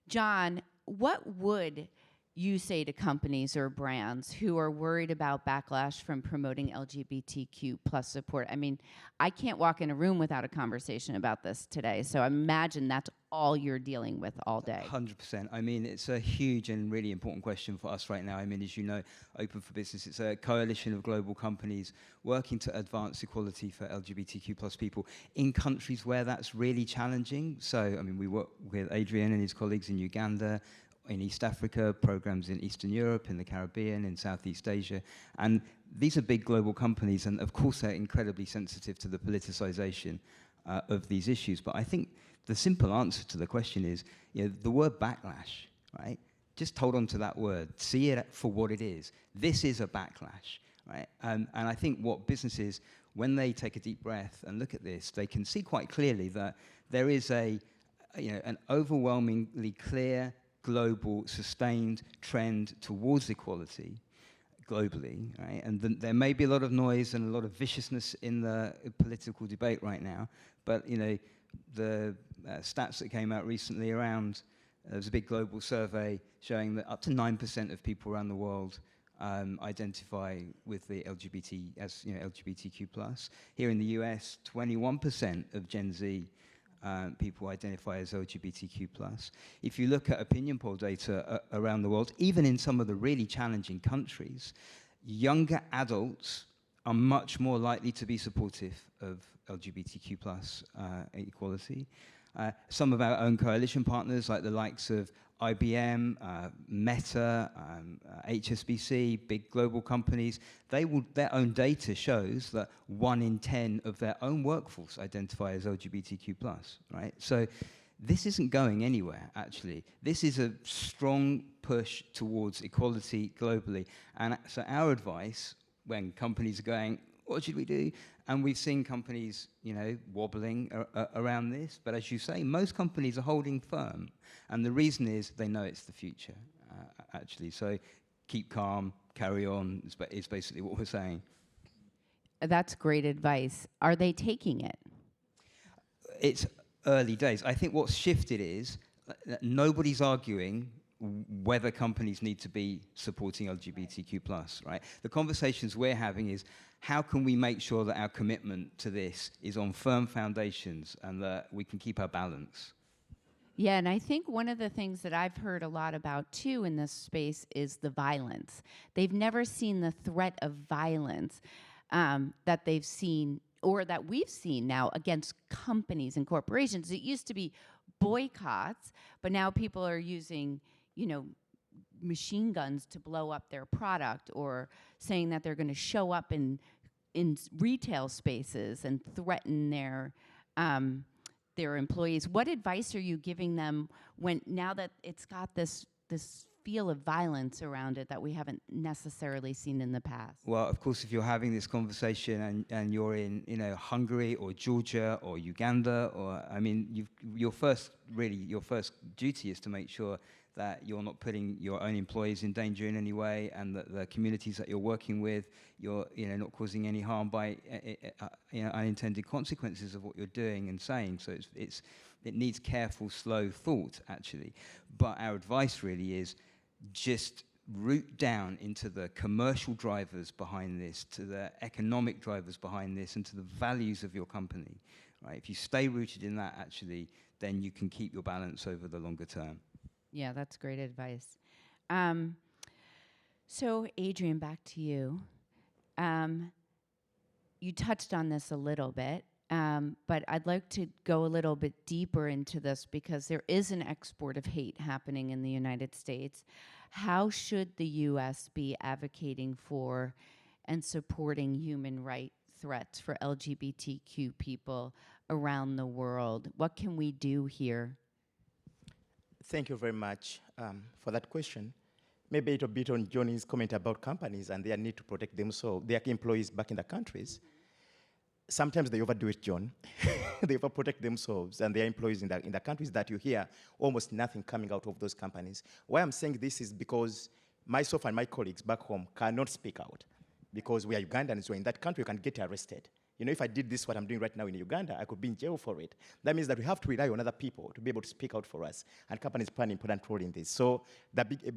John, what would you say to companies or brands who are worried about backlash from promoting LGBTQ plus support? I mean, I can't walk in a room without a conversation about this today, so I imagine that's all you're dealing with all day. 100%. I mean, it's a huge and really important question for us right now. I mean, as you know, Open for Business, it's a coalition of global companies working to advance equality for LGBTQ plus people in countries where that's really challenging. So, I mean, we work with Adrian and his colleagues in Uganda, in East Africa, programs in Eastern Europe, in the Caribbean, in Southeast Asia. And these are big global companies, and of course they're incredibly sensitive to the politicization of these issues. But I think the simple answer to the question is, the word backlash, right? Just hold on to that word. See it for what it is. This is a backlash, right? And I think what businesses, when they take a deep breath and look at this, they can see quite clearly that there is an overwhelmingly clear, global, sustained trend towards equality globally, right? And there may be a lot of noise and a lot of viciousness in the political debate right now, but the stats that came out recently around, there was a big global survey showing that up to 9% of people around the world identify with the LGBTQ+. Here in the US, 21% of Gen Z people identify as LGBTQ+. If you look at opinion poll data around the world, even in some of the really challenging countries, younger adults are much more likely to be supportive of LGBTQ+ equality. Some of our own coalition partners, like the likes of IBM, Meta, HSBC, big global companies, their own data shows that 1 in 10 of their own workforce identify as LGBTQ+, right? So this isn't going anywhere, actually. This is a strong push towards equality globally. And so our advice, when companies are going, what should we do? And we've seen companies, wobbling around this. But as you say, most companies are holding firm. And the reason is they know it's the future, actually. So keep calm, carry on, is basically what we're saying. That's great advice. Are they taking it? It's early days. I think what's shifted is that nobody's arguing whether companies need to be supporting LGBTQ+, right? The conversations we're having is, how can we make sure that our commitment to this is on firm foundations and that we can keep our balance? Yeah, and I think one of the things that I've heard a lot about, too, in this space is the violence. They've never seen the threat of violence that they've seen, or that we've seen now, against companies and corporations. It used to be boycotts, but now people are using, machine guns to blow up their product, or saying that they're going to show up in retail spaces and threaten their employees. What advice are you giving them now that it's got this feel of violence around it that we haven't necessarily seen in the past? Well, of course, if you're having this conversation and you're in, Hungary or Georgia or Uganda, your first duty is to make sure that you're not putting your own employees in danger in any way, and that the communities that you're working with, you're not causing any harm by unintended consequences of what you're doing and saying. So it needs careful, slow thought, actually. But our advice really is just root down into the commercial drivers behind this, to the economic drivers behind this, and to the values of your company. Right? If you stay rooted in that, actually, then you can keep your balance over the longer term. Yeah, that's great advice. So, Adrian, back to you. You touched on this a little bit, but I'd like to go a little bit deeper into this because there is an export of hate happening in the United States. How should the U.S. be advocating for and supporting human rights threats for LGBTQ people around the world? What can we do here? Thank you very much for that question. Maybe a little bit on Johnny's comment about companies and their need to protect themselves, their employees back in the countries. Sometimes they overdo it, John. They overprotect themselves and their employees in the countries that you hear almost nothing coming out of those companies. Why I'm saying this is because myself and my colleagues back home cannot speak out because we are Ugandans, so in that country you can get arrested. You know, if I did this, what I'm doing right now in Uganda, I could be in jail for it. That means that we have to rely on other people to be able to speak out for us. And companies play an important role in this. So,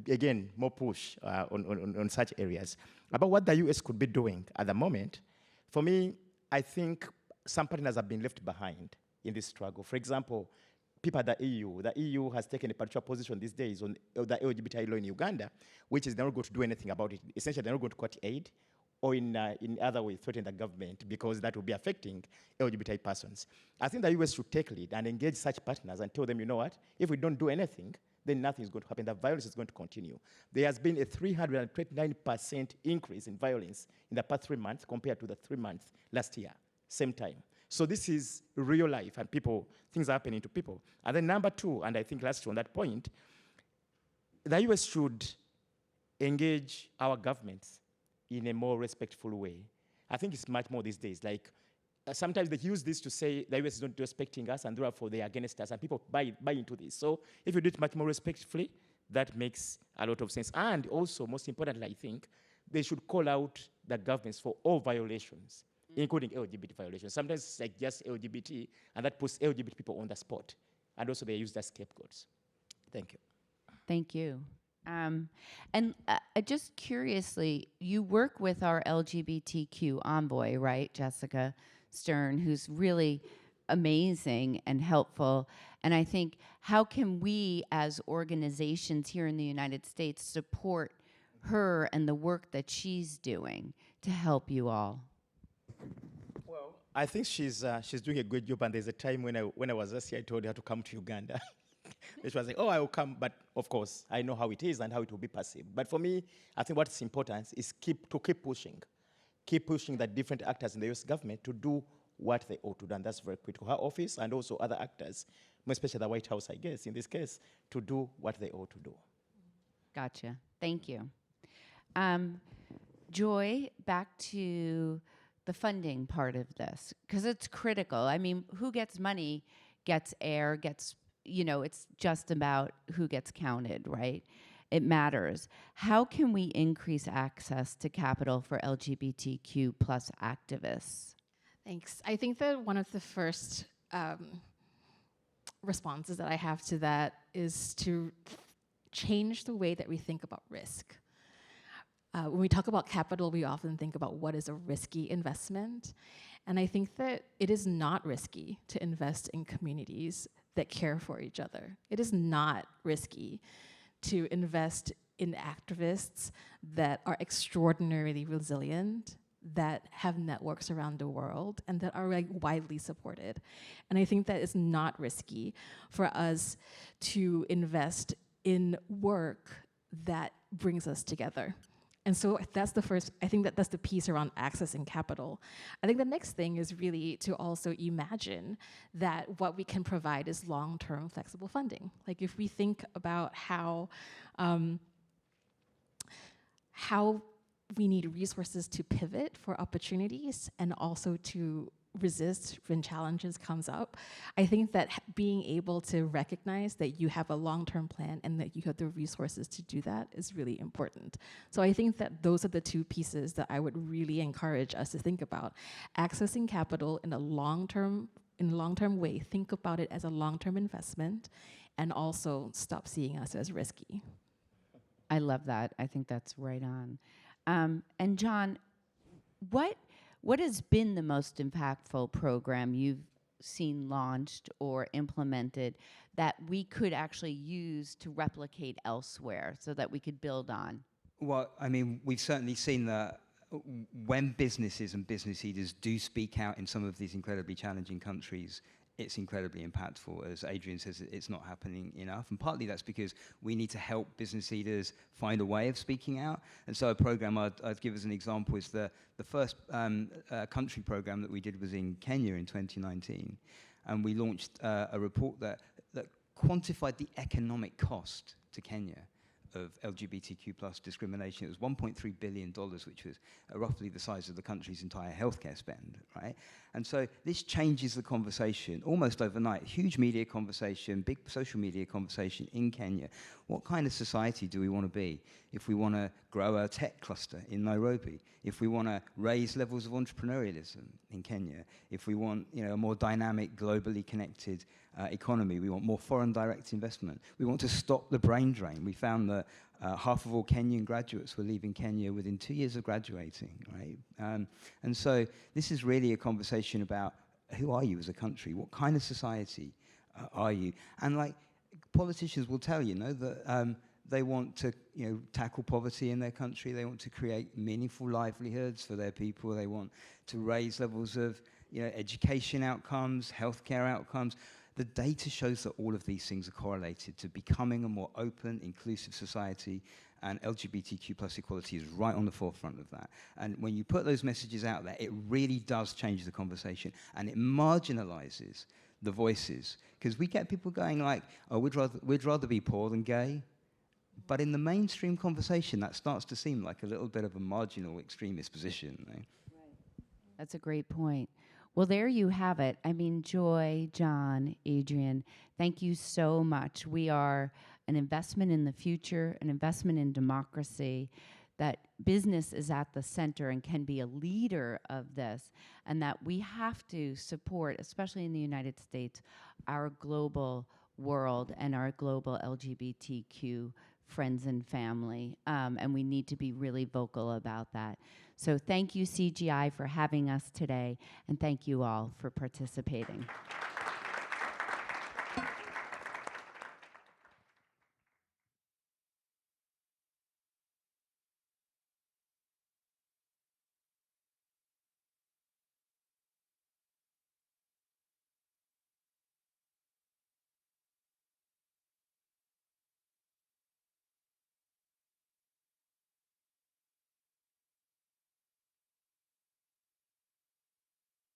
again, more push on such areas. About what the US could be doing at the moment, for me, I think some partners have been left behind in this struggle. For example, people at the EU. The EU has taken a particular position these days on the LGBTI law in Uganda, which is they're not going to do anything about it. Essentially, they're not going to cut aid or in other ways threaten the government because that will be affecting LGBTI persons. I think the US should take lead and engage such partners and tell them, you know what, if we don't do anything, then nothing is going to happen. The violence is going to continue. There has been a 329% increase in violence in the past 3 months compared to the 3 months last year, same time. So this is real life and things are happening to people. And then number two, and I think last on that point, the US should engage our governments in a more respectful way. I think it's much more these days. Like sometimes they use this to say the US is not respecting us and therefore they are against us, and people buy into this. So if you do it much more respectfully, that makes a lot of sense. And also, most importantly, I think they should call out the governments for all violations, including LGBT violations. Sometimes it's like just LGBT, and that puts LGBT people on the spot. And also they use that scapegoats. Thank you. Thank you. And just curiously, you work with our LGBTQ envoy, right, Jessica Stern, who's really amazing and helpful. And I think, how can we as organizations here in the United States support her and the work that she's doing to help you all? Well, I think she's doing a good job. And there's a time when I was last here, I told her to come to Uganda. She was like, oh, I will come, but of course, I know how it is and how it will be perceived. But for me, I think what's important is keep pushing the different actors in the US government to do what they ought to do, and that's very critical. Her office and also other actors, especially the White House, I guess, in this case, to do what they ought to do. Gotcha. Thank you. Joy, back to the funding part of this, because it's critical. I mean, who gets money gets air, it's just about who gets counted, right? It matters. How can we increase access to capital for LGBTQ plus activists? Thanks. I think that one of the first responses that I have to that is to change the way that we think about risk. When we talk about capital, we often think about what is a risky investment. And I think that it is not risky to invest in communities that care for each other. It is not risky to invest in activists that are extraordinarily resilient, that have networks around the world, and that are widely supported. And I think that it's not risky for us to invest in work that brings us together. And so that's the first, I think that's the piece around accessing capital. I think the next thing is really to also imagine that what we can provide is long-term flexible funding. Like if we think about how we need resources to pivot for opportunities and also to resist when challenges comes up, I think that being able to recognize that you have a long-term plan and that you have the resources to do that is really important. So I think that those are the two pieces that I would really encourage us to think about. Accessing capital in a long-term way, think about it as a long-term investment, and also stop seeing us as risky. I love that. I think that's right on. And John, what has been the most impactful program you've seen launched or implemented that we could actually use to replicate elsewhere so that we could build on? Well, I mean, we've certainly seen that when businesses and business leaders do speak out in some of these incredibly challenging countries, it's incredibly impactful. As Adrian says, it's not happening enough. And partly that's because we need to help business leaders find a way of speaking out. And so a program I'd give as an example is the first country program that we did was in Kenya in 2019. And we launched a report that quantified the economic cost to Kenya of LGBTQ plus discrimination. It was $1.3 billion, which was roughly the size of the country's entire healthcare spend, right? And so this changes the conversation almost overnight. Huge media conversation, big social media conversation in Kenya. What kind of society do we want to be if we want to grow a tech cluster in Nairobi, if we want to raise levels of entrepreneurialism in Kenya, if we want a more dynamic, globally connected economy, we want more foreign direct investment, we want to stop the brain drain. We found that half of all Kenyan graduates were leaving Kenya within 2 years of graduating, right? And so this is really a conversation about who are you as a country? What kind of society are you? And like politicians will tell you, that they want to tackle poverty in their country. They want to create meaningful livelihoods for their people. They want to raise levels of education outcomes, healthcare outcomes. The data shows that all of these things are correlated to becoming a more open, inclusive society, and LGBTQ plus equality is right on the forefront of that. And when you put those messages out there, it really does change the conversation, and it marginalizes the voices. Because we get people going like, oh, we'd rather be poor than gay. But in the mainstream conversation, that starts to seem like a little bit of a marginal extremist position. Right? That's a great point. Well, there you have it. I mean, Joy, John, Adrian, thank you so much. We are an investment in the future, an investment in democracy, that business is at the center and can be a leader of this, and that we have to support, especially in the United States, our global world and our global LGBTQ friends and family, and we need to be really vocal about that. So thank you, CGI, for having us today, and thank you all for participating.